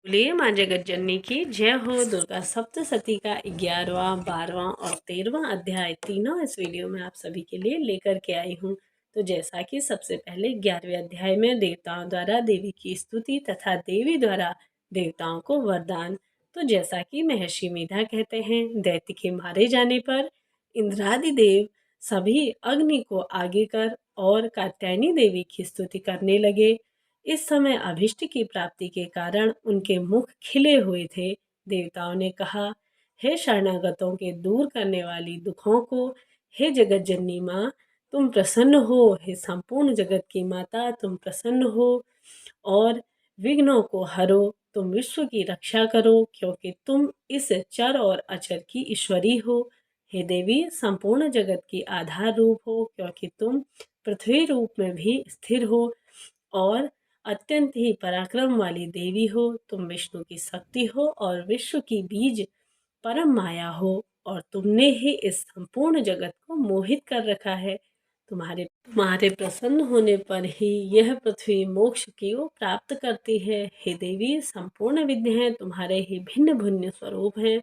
बोलिए माँ जगत जननी की जय हो। दुर्गा सप्तशती का 11वां 12वां और 13वां अध्याय तीनों इस वीडियो में आप सभी के लिए लेकर के आई हूँ। तो जैसा कि सबसे पहले 11वें अध्याय में देवताओं द्वारा देवी की स्तुति तथा देवी द्वारा देवताओं को वरदान। तो जैसा कि महर्षि मेधा कहते हैं, दैत्य के मारे जाने पर इंद्रादि देव सभी अग्नि को आगे कर और कात्यायनी देवी की स्तुति करने लगे। इस समय अभिष्ट की प्राप्ति के कारण उनके मुख खिले हुए थे। देवताओं ने कहा, हे शरणागतों के दूर करने वाली दुखों को, हे जगत जननी माँ तुम प्रसन्न हो। हे संपूर्ण जगत की माता तुम प्रसन्न हो और विघ्नों को हरो। तुम विश्व की रक्षा करो, क्योंकि तुम इस चर और अचर की ईश्वरी हो। हे देवी संपूर्ण जगत की आधार रूप हो, क्योंकि तुम पृथ्वी रूप में भी स्थिर हो और अत्यंत ही पराक्रम वाली देवी हो। तुम विष्णु की शक्ति हो और विश्व की बीज परम माया हो, और तुमने ही इस संपूर्ण जगत को मोहित कर रखा है। तुम्हारे प्रसन्न होने पर ही यह पृथ्वी मोक्ष की ओर प्राप्त करती है। हे देवी संपूर्ण विद्याएं तुम्हारे ही भिन्न भिन्न स्वरूप हैं।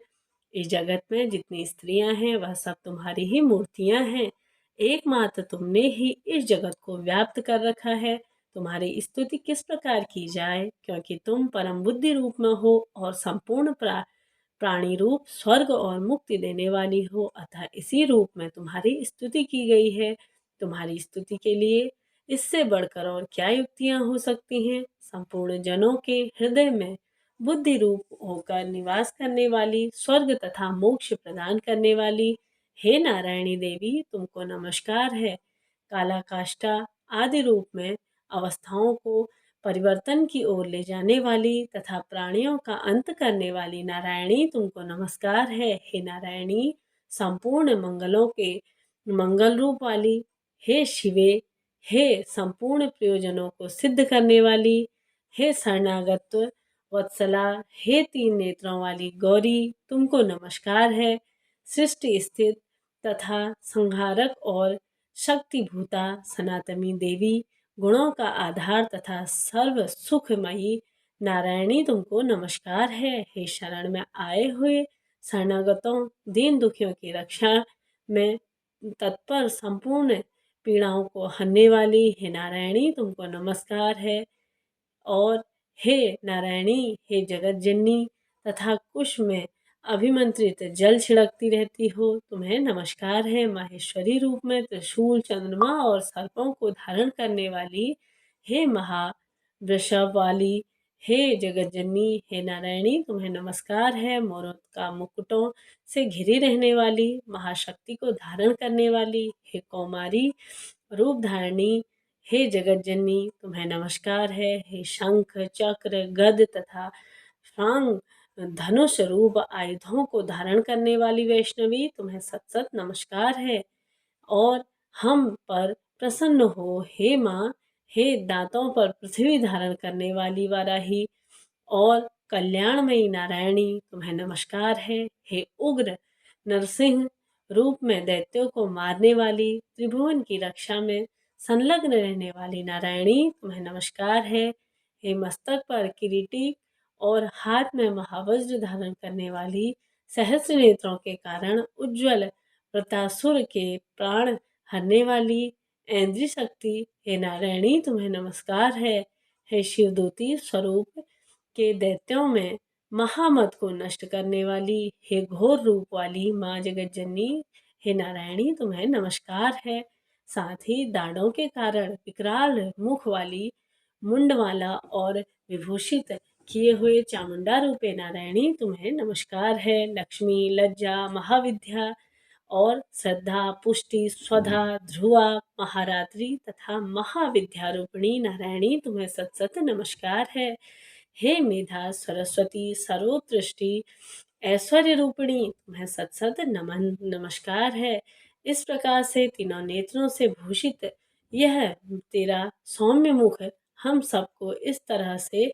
इस जगत में जितनी स्त्रियां हैं वह सब तुम्हारी ही मूर्तियां हैं। एकमात्र तुमने ही इस जगत को व्याप्त कर रखा है। तुम्हारी स्तुति किस प्रकार की जाए, क्योंकि तुम परम बुद्धि रूप में हो और संपूर्ण प्राणी रूप स्वर्ग और मुक्ति देने वाली हो, अतः इसी रूप में तुम्हारी स्तुति की गई है। तुम्हारी स्तुति के लिए इससे बढ़कर और क्या युक्तियां हो सकती हैं। संपूर्ण जनों के हृदय में बुद्धि रूप होकर निवास करने वाली, स्वर्ग तथा मोक्ष प्रदान करने वाली, हे नारायणी देवी तुमको नमस्कार है। काला काष्ठा आदि रूप में अवस्थाओं को परिवर्तन की ओर ले जाने वाली तथा प्राणियों का अंत करने वाली नारायणी तुमको नमस्कार है। हे नारायणी संपूर्ण मंगलों के मंगल रूप वाली, हे शिवे, हे संपूर्ण प्रयोजनों को सिद्ध करने वाली, हे शरणागत वत्सला, हे 3 नेत्रों वाली गौरी तुमको नमस्कार है। सृष्टि स्थित तथा संहारक और शक्तिभूता सनातनी देवी, गुणों का आधार तथा सर्व सुखमयी नारायणी तुमको नमस्कार है। हे शरण में आए हुए शरणागतों, दीन दुखियों की रक्षा में तत्पर, संपूर्ण पीड़ाओं को हरने वाली, हे नारायणी तुमको नमस्कार है। और हे नारायणी, हे जगत जननी तथा कुश में अभिमंत्रित जल छिड़कती रहती हो, तुम्हें नमस्कार है। माहेश्वरी रूप में त्रिशूल, चंद्रमा और सर्पों को धारण करने वाली, हे महावृषभ वाली, हे जगत जननी, हे नारायणी तुम्हें नमस्कार है। मोरों का मुकुटों से घिरी रहने वाली, महाशक्ति को धारण करने वाली, हे कौमारी रूप धारणी, हे जगत जननी तुम्हें नमस्कार है। हे शंख चक्र गद तथा शांग धनुष रूप आयुधों को धारण करने वाली वैष्णवी तुम्हें सत सत नमस्कार है और हम पर प्रसन्न हो। हे माँ, हे दांतों पर पृथ्वी धारण करने वाली वाराही और कल्याणमयी नारायणी तुम्हें नमस्कार है। हे उग्र नरसिंह रूप में दैत्यों को मारने वाली, त्रिभुवन की रक्षा में संलग्न रहने वाली नारायणी तुम्हें नमस्कार है। हे मस्तक पर किरीटी और हाथ में महावज्र धारण करने वाली, सहस्र नेत्रों के कारण उज्ज्वल प्रतासुर के प्राण हरने वाली ऐन्द्री शक्ति, हे नारायणी तुम्हें नमस्कार है। हे शिवदूती स्वरूप के दैत्यों में महामत को नष्ट करने वाली, हे घोर रूप वाली माँ जगत जननी, हे नारायणी तुम्हें नमस्कार है। साथ ही दाढ़ों के कारण विकराल मुख वाली, मुंडमाला और विभूषित किए हुए चामुंडा रूपे नारायणी तुम्हें नमस्कार है। लक्ष्मी, लज्जा, महाविद्या और श्रद्धा, पुष्टि, स्वधा, ध्रुवा, महारात्रि तथा महाविद्यारूपिणी नारायणी तुम्हें सत सत नमस्कार है। हे मेधा सरस्वती सर्वोत्कृष्टि ऐश्वर्य रूपिणी तुम्हें सत सत नमन नमस्कार है। इस प्रकार से तीनों नेत्रों से भूषित यह तेरा सौम्य मुख हम सबको इस तरह से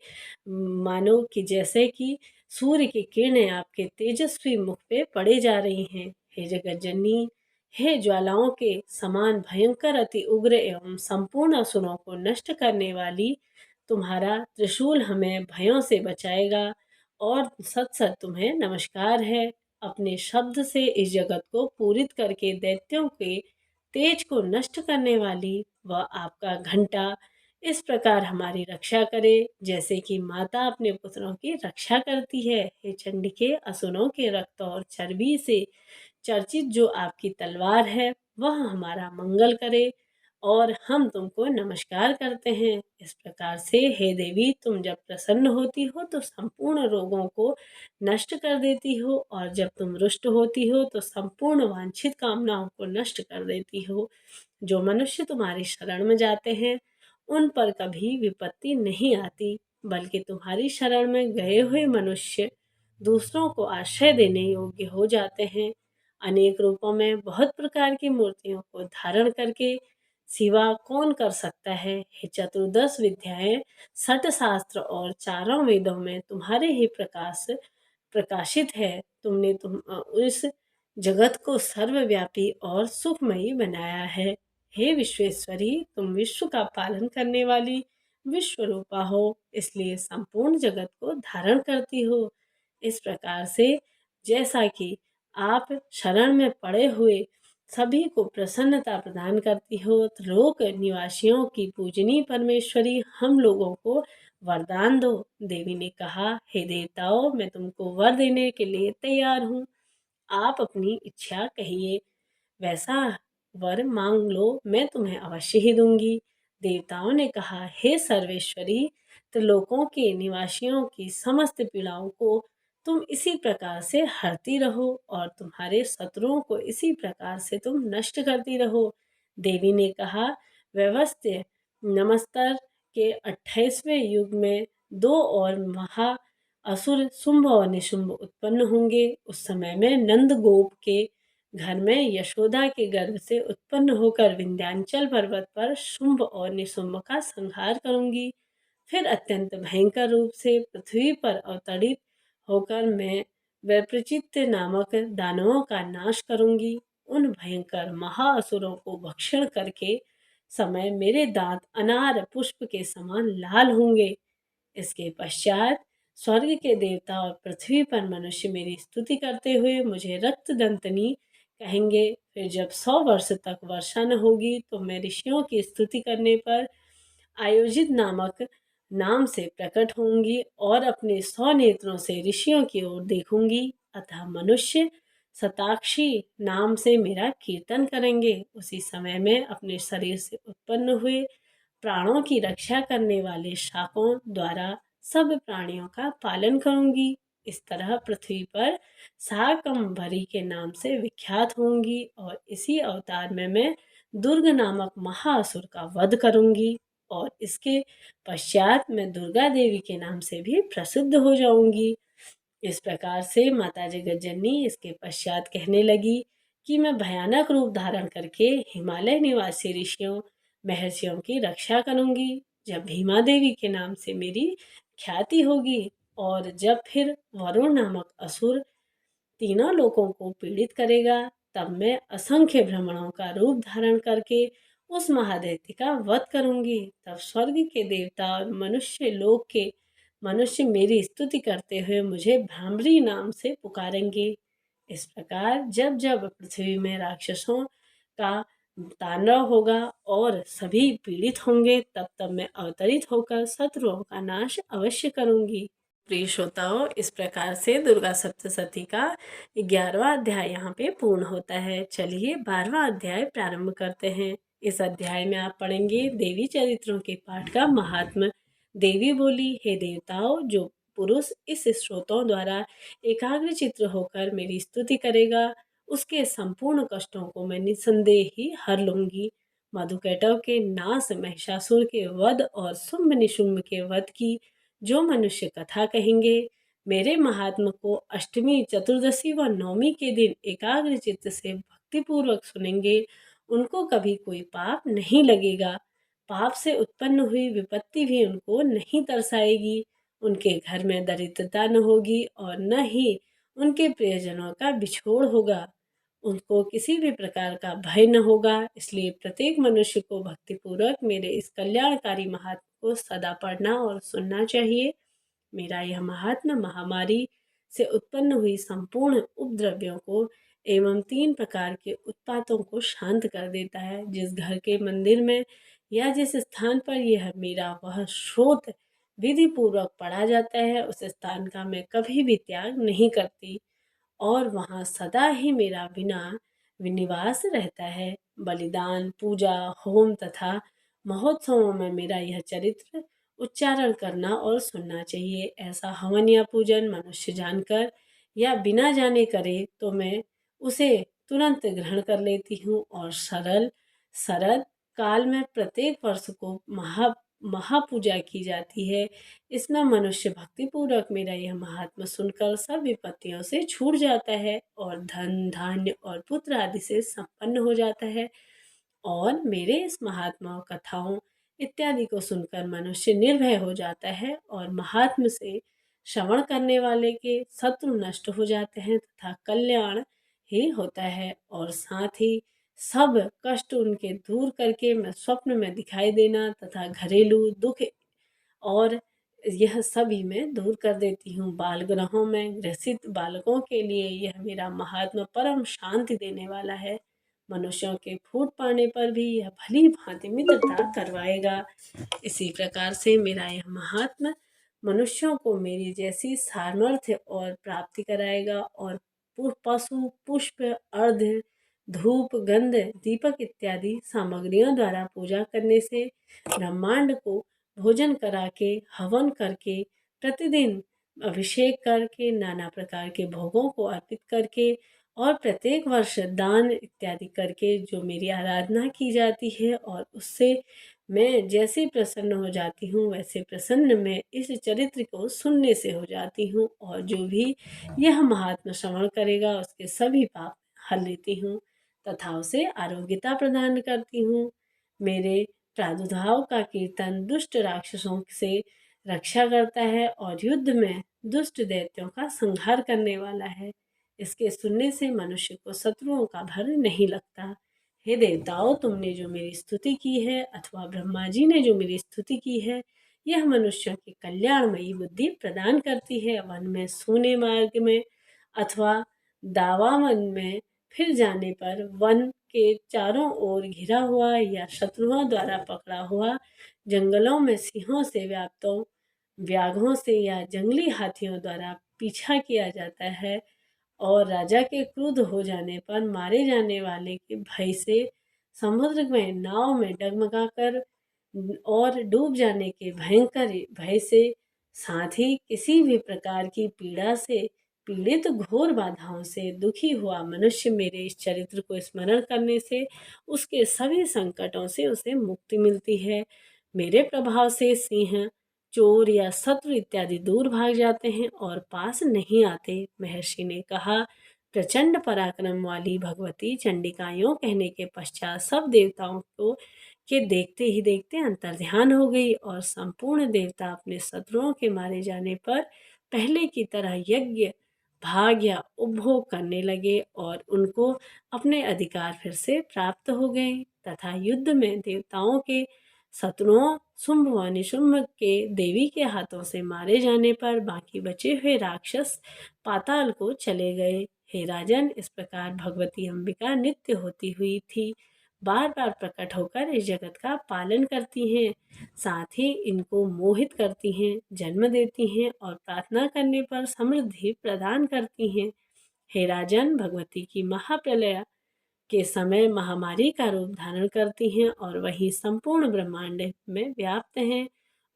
मानो कि जैसे कि सूर्य की किरणें आपके तेजस्वी मुख पे पड़े जा रही हैं। हे जगत जननी, हे ज्वालाओं के समान भयंकर अति उग्र एवं संपूर्ण असुरों को नष्ट करने वाली, तुम्हारा त्रिशूल हमें भयों से बचाएगा और सत-सत तुम्हें नमस्कार है। अपने शब्द से इस जगत को पूरित करके दैत्यों के तेज को नष्ट करने वाली वह आपका घंटा इस प्रकार हमारी रक्षा करे जैसे कि माता अपने पुत्रों की रक्षा करती है। हे चंडिके, असुरों के रक्त और चर्बी से चर्चित जो आपकी तलवार है वह हमारा मंगल करे और हम तुमको नमस्कार करते हैं। इस प्रकार से हे देवी, तुम जब प्रसन्न होती हो तो संपूर्ण रोगों को नष्ट कर देती हो और जब तुम रुष्ट होती हो तो संपूर्ण वांछित कामनाओं को नष्ट कर देती हो। जो मनुष्य तुम्हारी शरण में जाते हैं उन पर कभी विपत्ति नहीं आती, बल्कि तुम्हारी शरण में गए हुए मनुष्य दूसरों को आश्रय देने योग्य हो जाते हैं। अनेक रूपों में बहुत प्रकार की मूर्तियों को धारण करके सिवा कौन कर सकता है। हे चतुर्दश विद्याएं, सठ शास्त्र और चारों वेदों में तुम्हारे ही प्रकाश प्रकाशित है। तुमने इस जगत को सर्वव्यापी और सुखमयी बनाया है। हे विश्वेश्वरी, तुम विश्व का पालन करने वाली विश्वरूपा हो, इसलिए संपूर्ण जगत को धारण करती हो। इस प्रकार से जैसा कि आप शरण में पड़े हुए सभी को प्रसन्नता प्रदान करती हो, लोक निवासियों की पूजनीय परमेश्वरी, हम लोगों को वरदान दो। देवी ने कहा, हे देवताओं, मैं तुमको वर देने के लिए तैयार हूँ। आप अपनी इच्छा कहिए, वैसा वर मांग लो, मैं तुम्हें अवश्य ही दूंगी। देवताओं ने कहा, हे सर्वेश्वरी, त्रिलोकों के निवासियों की समस्त पीड़ाओं को तुम इसी प्रकार से हरती रहो और तुम्हारे शत्रुओं को इसी प्रकार से तुम नष्ट करती रहो। देवी ने कहा, व्यवस्थित नमस्तर के 28वें युग में दो और महा असुर शुंभ और निशुंभ उत्पन्न होंगे। उस समय में नंद गोप के घर में यशोदा के गर्भ से उत्पन्न होकर विंध्याचल पर्वत पर शुंभ और निशुंभ का संहार करूंगी। फिर अत्यंत भयंकर रूप से पृथ्वी पर अवतरित होकर मैं वैप्रचित्य नामक दानवों का नाश करूंगी। उन भयंकर महाअसुरों को भक्षण करके समय मेरे दांत अनार पुष्प के समान लाल होंगे। इसके पश्चात स्वर्ग के देवता और पृथ्वी पर मनुष्य मेरी स्तुति करते हुए मुझे रक्त दंतनी कहेंगे। फिर जब 100 वर्ष तक वर्षा न होगी तो मैं ऋषियों की स्तुति करने पर आयोजित नामक नाम से प्रकट होंगी और अपने 100 नेत्रों से ऋषियों की ओर देखूंगी। अतः मनुष्य शताक्षी नाम से मेरा कीर्तन करेंगे। उसी समय में अपने शरीर से उत्पन्न हुए प्राणों की रक्षा करने वाले शापों द्वारा सब प्राणियों का पालन करूंगी। इस तरह पृथ्वी पर शाकंभरी के नाम से विख्यात होंगी और इसी अवतार में मैं दुर्ग नामक महाअसुर का वध करूंगी और इसके पश्चात मैं दुर्गा देवी के नाम से भी प्रसिद्ध हो जाऊंगी। इस प्रकार से माताजी गजननी इसके पश्चात कहने लगी कि मैं भयानक रूप धारण करके हिमालय निवासी ऋषियों महर्षियों की रक्षा करूंगी। जब भीमा देवी के नाम से मेरी ख्याति होगी और जब फिर वरुण नामक असुर तीनों लोगों को पीड़ित करेगा, तब मैं असंख्य भ्रमणों का रूप धारण करके उस महादैत्य का वध करूंगी। तब स्वर्ग के देवता और मनुष्य लोक के मनुष्य मेरी स्तुति करते हुए मुझे भ्रामरी नाम से पुकारेंगे। इस प्रकार जब जब पृथ्वी में राक्षसों का तांडव होगा और सभी पीड़ित होंगे, तब तब मैं अवतरित होकर शत्रुओं का नाश अवश्य करूंगी। प्रिय श्रोताओं, इस प्रकार से दुर्गा सप्तशती का 11वां अध्याय यहाँ पे पूर्ण होता है। चलिए 12वां अध्याय प्रारंभ करते हैं। इस अध्याय में आप पढ़ेंगे देवी चरित्रों के पाठ का महात्म्य। देवी बोली, हे देवताओं, जो पुरुष इस स्रोतों द्वारा एकाग्र चित्र होकर मेरी स्तुति करेगा, उसके संपूर्ण कष्टों को मैं निसंदेह ही हर लूंगी। मधुकैटव के नाश, महिषासुर के वध और शुंभ निशुंभ के वध की जो मनुष्य कथा कहेंगे, मेरे महात्म को अष्टमी, चतुर्दशी व नवमी के दिन एकाग्र चित्त से भक्तिपूर्वक सुनेंगे, उनको कभी कोई पाप नहीं लगेगा। पाप से उत्पन्न हुई विपत्ति भी उनको नहीं तरसाएगी। उनके घर में दरिद्रता न होगी और न ही उनके प्रियजनों का बिछोड़ होगा। उनको किसी भी प्रकार का भय न होगा। इसलिए प्रत्येक मनुष्य को भक्तिपूर्वक मेरे इस कल्याणकारी महात्म को सदा पढ़ना और सुनना चाहिए। मेरा यह महात्म्य महामारी से उत्पन्न हुई संपूर्ण उपद्रव्यों को एवं 3 प्रकार के उत्पातों को शांत कर देता है। जिस घर के मंदिर में या जिस स्थान पर यह मेरा वह स्रोत विधि पूर्वक पढ़ा जाता है, उस स्थान का मैं कभी भी त्याग नहीं करती और वहाँ सदा ही मेरा बिना विनिवास रहता है। बलिदान, पूजा, होम तथा महोत्सवों में मेरा यह चरित्र उच्चारण करना और सुनना चाहिए। ऐसा हवन या पूजन मनुष्य जानकर या बिना जाने करे तो मैं उसे तुरंत ग्रहण कर लेती हूँ और सरल शरद काल में प्रत्येक वर्ष को महापूजा की जाती है। इसमें मनुष्य भक्तिपूर्वक मेरा यह महात्मा सुनकर सब विपत्तियों से छूट जाता है और धन धान्य और पुत्र आदि से संपन्न हो जाता है। और मेरे इस महात्मा कथाओं इत्यादि को सुनकर मनुष्य निर्भय हो जाता है और महात्म से श्रवण करने वाले के शत्रु नष्ट हो जाते हैं तथा कल्याण ही होता है और साथ ही सब कष्ट उनके दूर करके मैं स्वप्न में दिखाई देना तथा घरेलू दुख और यह सभी मैं दूर कर देती हूँ। बाल ग्रहों में ग्रसित बालकों के लिए यह मेरा महात्मा परम शांति देने वाला है। मनुष्यों के फूट पाने पर भी यह भली भांति मित्रता करवाएगा। इसी प्रकार से मेरा यह महात्मा मनुष्यों को मेरी जैसी सामर्थ्य और प्राप्ति कराएगा और पशु पुष्प अर्घ्य धूप गंध दीपक इत्यादि सामग्रियों द्वारा पूजा करने से ब्रह्मांड को भोजन करा के हवन करके प्रतिदिन अभिषेक करके नाना प्रकार के भोगों को अर्पित करके और प्रत्येक वर्ष दान इत्यादि करके जो मेरी आराधना की जाती है और उससे मैं जैसे प्रसन्न हो जाती हूँ वैसे प्रसन्न मैं इस चरित्र को सुनने से हो जाती हूँ और जो भी यह महात्मा श्रवण करेगा उसके सभी पाप हल लेती हूँ तथा उसे आरोग्यता प्रदान करती हूँ। मेरे प्रादुर्भाव का कीर्तन दुष्ट राक्षसों से रक्षा करता है और युद्ध में दुष्ट दैत्यों का संहार करने वाला है। इसके सुनने से मनुष्य को शत्रुओं का भर नहीं लगता। हे देवताओं, तुमने जो मेरी स्तुति की है अथवा ब्रह्मा जी ने जो मेरी स्तुति की है, यह मनुष्यों की कल्याणमयी बुद्धि प्रदान करती है। वन में सोने मार्ग में अथवा दावा वन में फिर जाने पर वन के चारों ओर घिरा हुआ या शत्रुओं द्वारा पकड़ा हुआ, जंगलों में सिंहों से व्याप्तों व्याघ्रों से या जंगली हाथियों द्वारा पीछा किया जाता है और राजा के क्रुद्ध हो जाने पर मारे जाने वाले के भय से समुद्र में नाव में डगमगाकर और डूब जाने के भयंकर भय से साथ ही किसी भी प्रकार की पीड़ा से पीड़ित घोर बाधाओं से दुखी हुआ मनुष्य मेरे इस चरित्र को स्मरण करने से उसके सभी संकटों से उसे मुक्ति मिलती है। मेरे प्रभाव से सिंह चोर या शत्रु इत्यादि दूर भाग जाते हैं और पास नहीं आते। महर्षि ने कहा, प्रचंड पराक्रम वाली भगवती चंडिका यूं कहने के पश्चात सब देवताओं को के देखते ही देखते अंतर्ध्यान हो गई और संपूर्ण देवता अपने शत्रुओं के मारे जाने पर पहले की तरह यज्ञ भाग या उपभोग करने लगे और उनको अपने अधिकार फिर से प्राप्त हो गए तथा युद्ध में देवताओं के शत्रुओं शुंभ व निशुंभ के देवी के हाथों से मारे जाने पर बाकी बचे हुए राक्षस पाताल को चले गए। हे राजन, इस प्रकार भगवती अंबिका नित्य होती हुई थी बार बार प्रकट होकर इस जगत का पालन करती हैं, साथ ही इनको मोहित करती हैं, जन्म देती हैं और प्रार्थना करने पर समृद्धि प्रदान करती हैं। हे राजन, भगवती की महाप्रलय के समय महामारी का रूप धारण करती हैं और वही संपूर्ण ब्रह्मांड में व्याप्त हैं।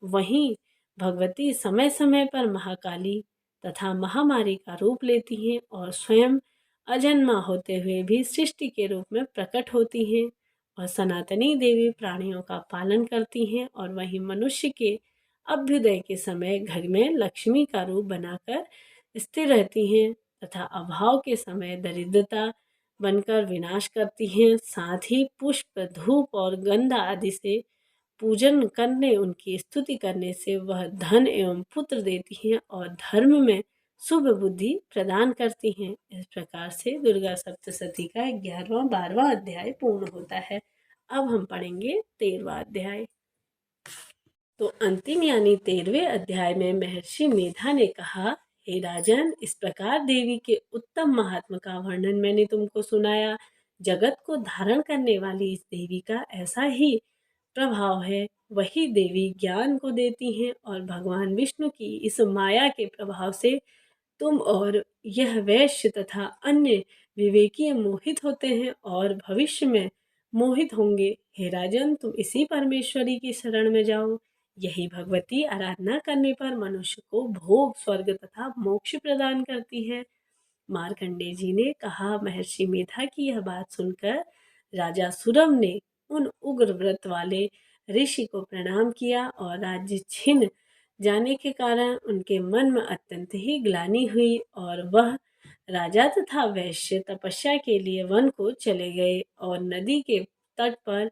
वहीं भगवती समय समय पर महाकाली तथा महामारी का रूप लेती हैं और स्वयं अजन्मा होते हुए भी सृष्टि के रूप में प्रकट होती हैं और सनातनी देवी प्राणियों का पालन करती हैं और वहीं मनुष्य के अभ्युदय के समय घर में लक्ष्मी का रूप बनाकर स्थिर रहती हैं तथा अभाव के समय दरिद्रता बनकर विनाश करती हैं। साथ ही पुष्प धूप और गंध आदि से पूजन करने उनकी स्तुति करने से वह धन एवं पुत्र देती हैं और धर्म में शुभ बुद्धि प्रदान करती हैं। इस प्रकार से दुर्गा सप्तशती का 11वां 12वां अध्याय पूर्ण होता है। अब हम पढ़ेंगे 13वां अध्याय। तो अंतिम यानी 13वें अध्याय में महर्षि मेधा ने कहा, हे राजन, इस प्रकार देवी के उत्तम महात्मा का वर्णन मैंने तुमको सुनाया। जगत को धारण करने वाली इस देवी का ऐसा ही प्रभाव है। वही देवी ज्ञान को देती हैं और भगवान विष्णु की इस माया के प्रभाव से तुम और यह वैश्य तथा अन्य विवेकी मोहित होते हैं और भविष्य में मोहित होंगे। हे राजन, तुम इसी परमेश्वरी की शरण में जाओ। यही भगवती आराधना करने पर मनुष्य को भोग, स्वर्ग तथा मोक्ष प्रदान करती है। मार्कंडेय जी ने कहा, महर्षि मेधा की यह बात सुनकर राजा सुरव ने उन उग्र व्रत वाले ऋषि को प्रणाम किया और राज्य छीन जाने के कारण उनके मन में अत्यंत ही ग्लानि हुई और वह राजा तथा वैश्य तपस्या के लिए वन को चले गए और नदी के तट पर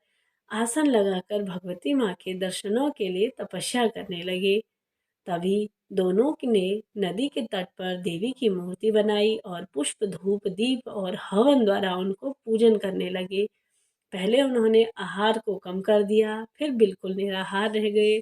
आसन लगाकर भगवती माँ के दर्शनों के लिए तपस्या करने लगे। तभी दोनों ने नदी के तट पर देवी की मूर्ति बनाई और पुष्प, धूप, दीप और हवन द्वारा उनको पूजन करने लगे। पहले उन्होंने आहार को कम कर दिया, फिर बिल्कुल निराहार रह गए।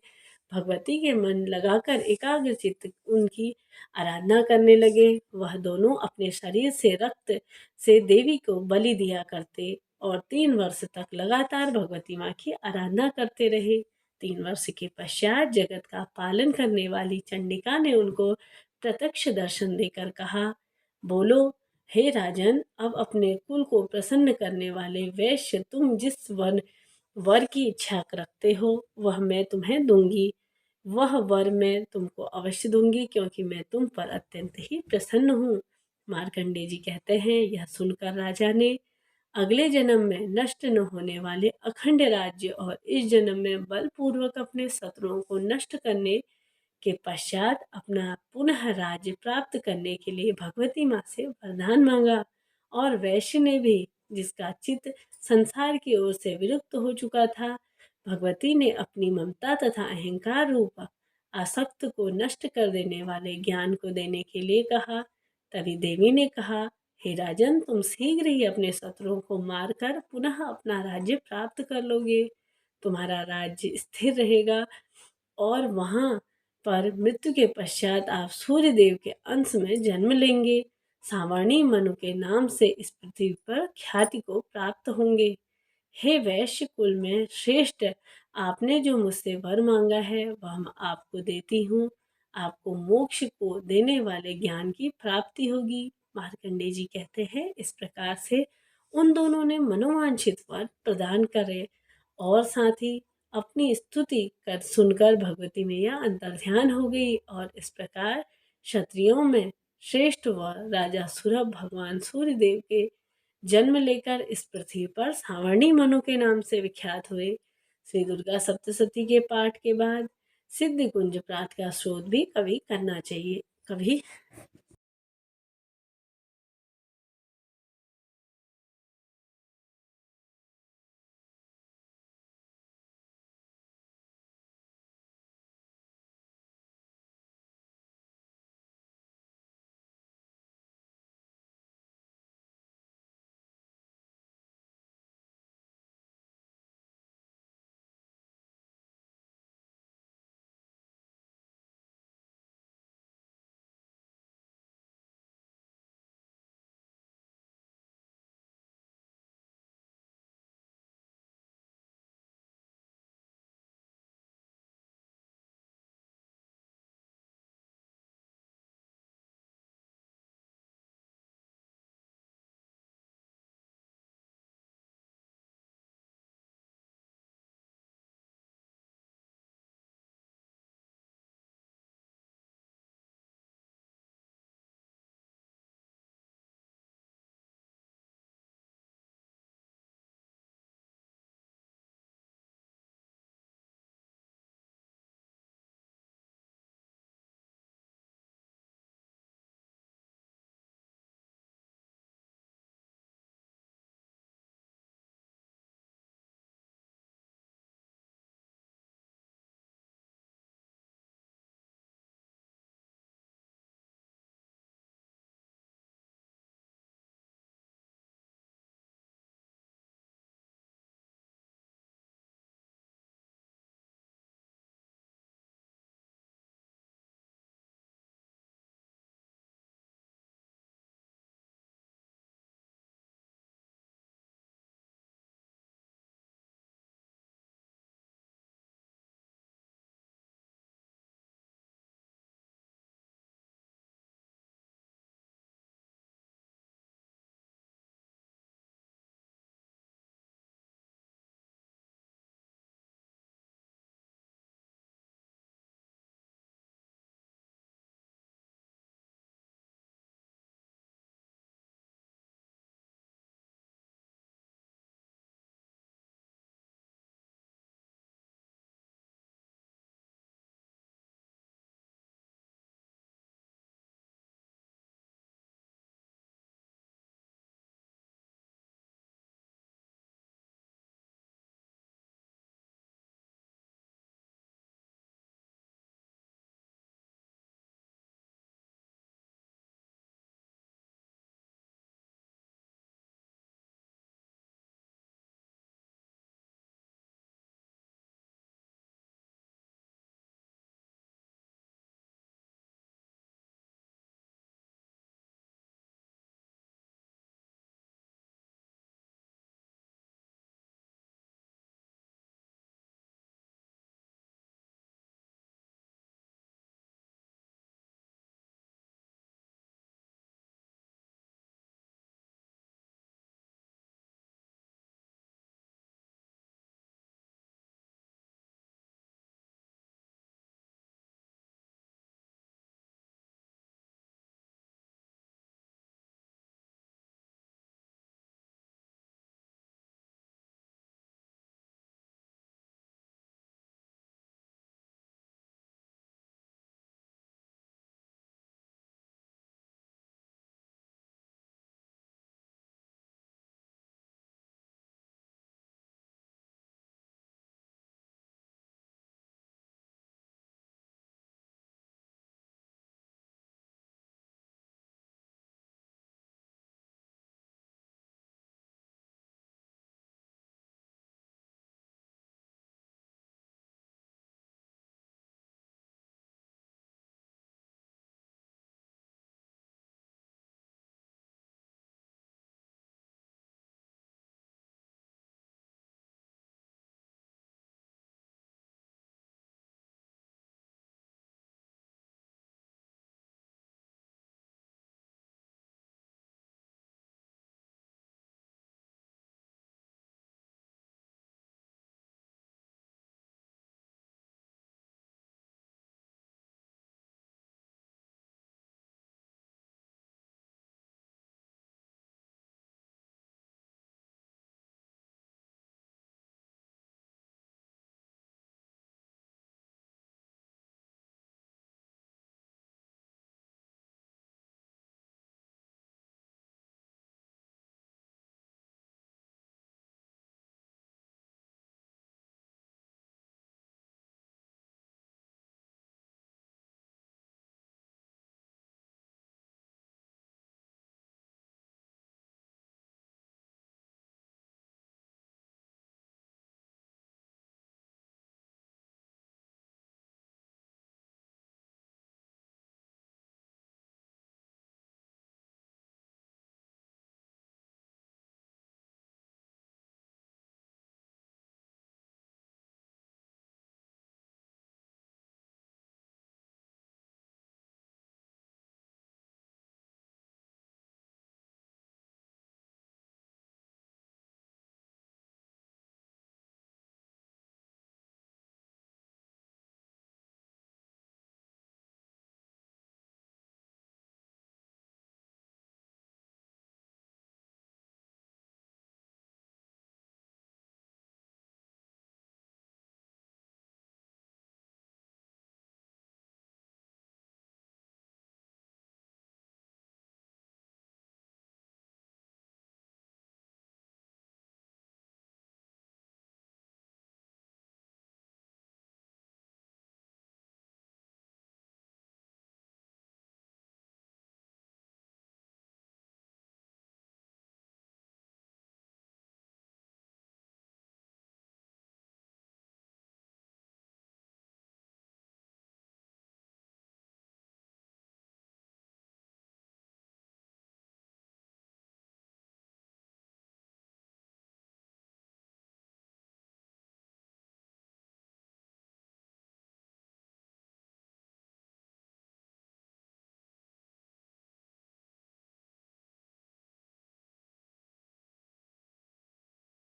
भगवती के मन लगाकर एकाग्रचित्त उनकी आराधना करने लगे। वह दोनों अपने शरीर से रक्त से देवी को बलि दिया करते और 3 वर्ष तक लगातार भगवती माँ की आराधना करते रहे। 3 वर्ष के पश्चात जगत का पालन करने वाली चंडिका ने उनको प्रत्यक्ष दर्शन देकर कहा, बोलो, हे राजन, अब अपने कुल को प्रसन्न करने वाले वैश्य, तुम जिस वर की इच्छा रखते हो वह मैं तुम्हें दूंगी। वह वर मैं तुमको अवश्य दूंगी, क्योंकि मैं तुम पर अत्यंत ही प्रसन्न हूँ। मार्कंडेय जी कहते हैं, यह सुनकर राजा ने अगले जन्म में नष्ट न होने वाले अखंड राज्य और इस जन्म में बलपूर्वक अपने शत्रुओं को नष्ट करने के पश्चात अपना पुनः राज्य प्राप्त करने के लिए भगवती माँ से वरदान मांगा। और वैश्य ने भी, जिसका चित्त संसार की ओर से विरक्त हो चुका था, भगवती ने अपनी ममता तथा अहंकार रूप आसक्त को नष्ट कर देने वाले ज्ञान को देने के लिए कहा। तभी देवी ने कहा, हे राजन, तुम शीघ्र ही अपने शत्रुओं को मारकर पुनः अपना राज्य प्राप्त कर लोगे। तुम्हारा राज्य स्थिर रहेगा और वहाँ पर मृत्यु के पश्चात आप सूर्य देव के अंश में जन्म लेंगे। सावर्णी मनु के नाम से इस पृथ्वी पर ख्याति को प्राप्त होंगे। हे वैश्य कुल में श्रेष्ठ, आपने जो मुझसे वर मांगा है वह मैं आपको देती हूँ। आपको मोक्ष को देने वाले ज्ञान की प्राप्ति होगी। मार्कंडेय जी कहते हैं, इस प्रकार से उन दोनों ने मनोवांछित वर प्रदान करे और साथ ही अपनी स्तुति कर सुनकर भगवती मैया अंतर्ध्यान हो गई और इस प्रकार क्षत्रियों में श्रेष्ठ वर राजा सुरभ भगवान सूर्यदेव के जन्म लेकर इस पृथ्वी पर सावर्णी मनु के नाम से विख्यात हुए। श्री दुर्गा सप्तशती के पाठ के बाद सिद्धि कुंज प्रात का स्रोत भी कभी करना चाहिए। कभी